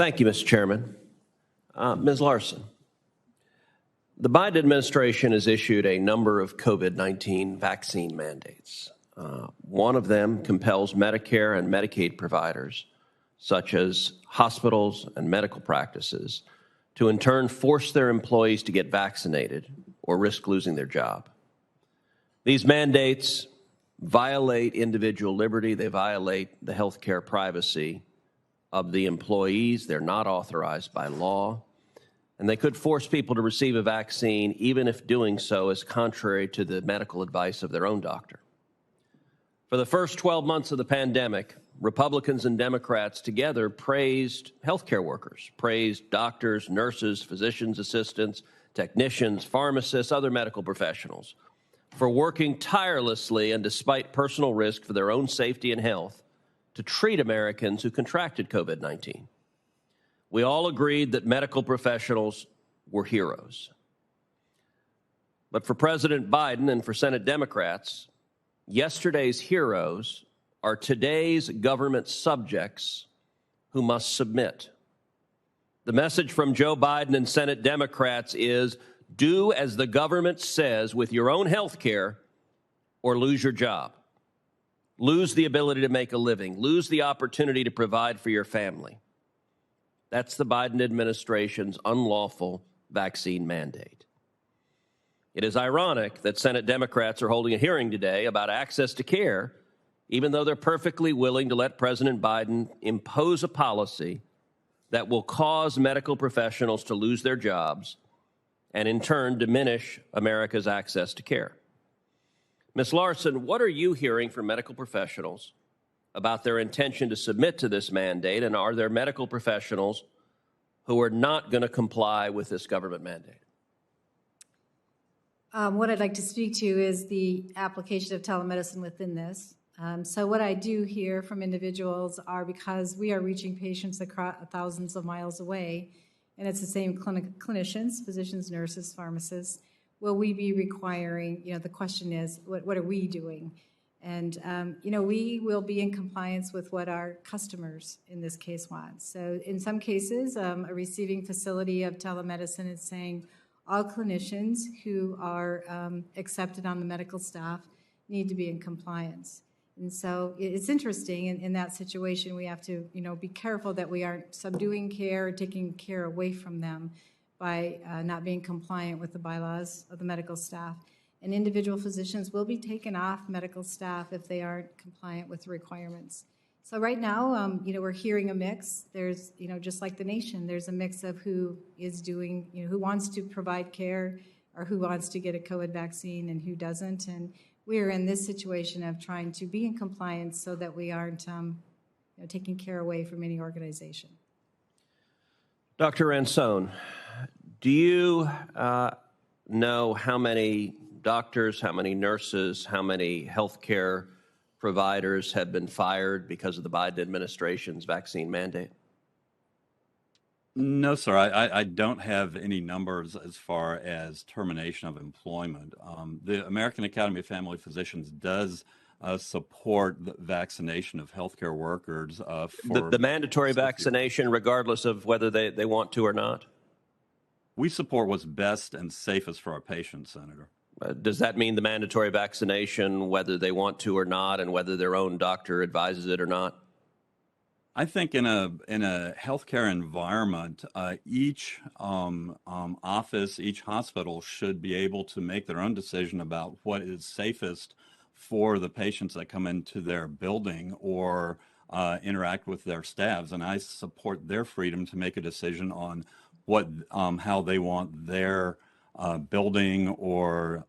Thank you, Mr. Chairman. Ms. Larson, the Biden administration has issued a number of COVID-19 vaccine mandates. One of them compels Medicare and Medicaid providers, such as hospitals and medical practices, to in turn force their employees to get vaccinated or risk losing their job. These mandates violate individual liberty. They violate the health care privacy of the employees. They're not authorized by law. And they could force people to receive a vaccine even if doing so is contrary to the medical advice of their own doctor. For the first 12 months of the pandemic, Republicans and Democrats together praised healthcare workers, praised doctors, nurses, physicians' assistants, technicians, pharmacists, other medical professionals for working tirelessly and despite personal risk for their own safety and health to treat Americans who contracted COVID-19. We all agreed that medical professionals were heroes. But for President Biden and for Senate Democrats, yesterday's heroes are today's government subjects who must submit. The message from Joe Biden and Senate Democrats is do as the government says with your own health care or lose your job. Lose the ability to make a living. Lose the opportunity to provide for your family. That's the Biden administration's unlawful vaccine mandate. It is ironic that Senate Democrats are holding a hearing today about access to care, even though they're perfectly willing to let President Biden impose a policy that will cause medical professionals to lose their jobs and in turn diminish America's access to care. Ms. Larson, what are you hearing from medical professionals about their intention to submit to this mandate, and are there medical professionals who are not going to comply with this government mandate? What I'd like to speak to is the application of telemedicine within this. So what I do hear from individuals are, because we are reaching patients across thousands of miles away, and it's the same clinicians, physicians, nurses, pharmacists, will we be requiring, the question is, what are we doing? And, we will be in compliance with what our customers in this case want. So in some cases, a receiving facility of telemedicine is saying all clinicians who are accepted on the medical staff need to be in compliance. And so it's interesting in that situation. We have to, be careful that we aren't subduing care or taking care away from them by not being compliant with the bylaws of the medical staff. And individual physicians will be taken off medical staff if they aren't compliant with the requirements. So right now, we're hearing a mix. There's, just like the nation, there's a mix of who is doing, who wants to provide care or who wants to get a COVID vaccine and who doesn't. And we're in this situation of trying to be in compliance so that we aren't taking care away from any organization. Dr. Ransone, do you know how many doctors, how many nurses, how many healthcare providers have been fired because of the Biden administration's vaccine mandate? No, sir. I don't have any numbers as far as termination of employment. The American Academy of Family Physicians does support the vaccination of healthcare workers for the mandatory vaccination, regardless of whether they want to or not? We support what's best and safest for our patients, Senator. Does that mean the mandatory vaccination, whether they want to or not, and whether their own doctor advises it or not? I think in a healthcare environment, each office, each hospital should be able to make their own decision about what is safest for the patients that come into their building or interact with their staffs. And I support their freedom to make a decision on what how they want their building or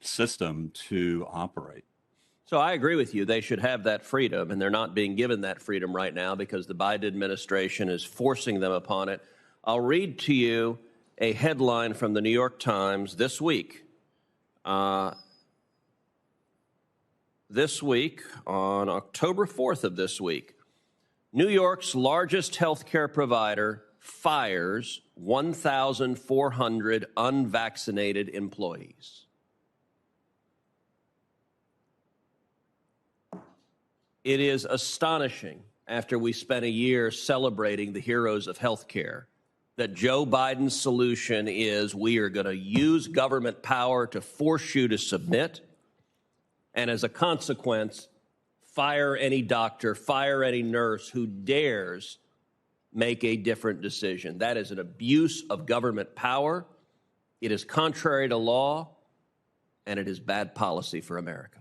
system to operate. So I agree with you. They should have that freedom, and they're not being given that freedom right now because the Biden administration is forcing them upon it. I'll read to you a headline from the New York Times this week. This week, on October 4th of this week, New York's largest healthcare provider fires 1,400 unvaccinated employees. It is astonishing after we spent a year celebrating the heroes of healthcare, that Joe Biden's solution is we are going to use government power to force you to submit, and as a consequence, fire any doctor, fire any nurse who dares make a different decision. That is an abuse of government power. It is contrary to law, and it is bad policy for America.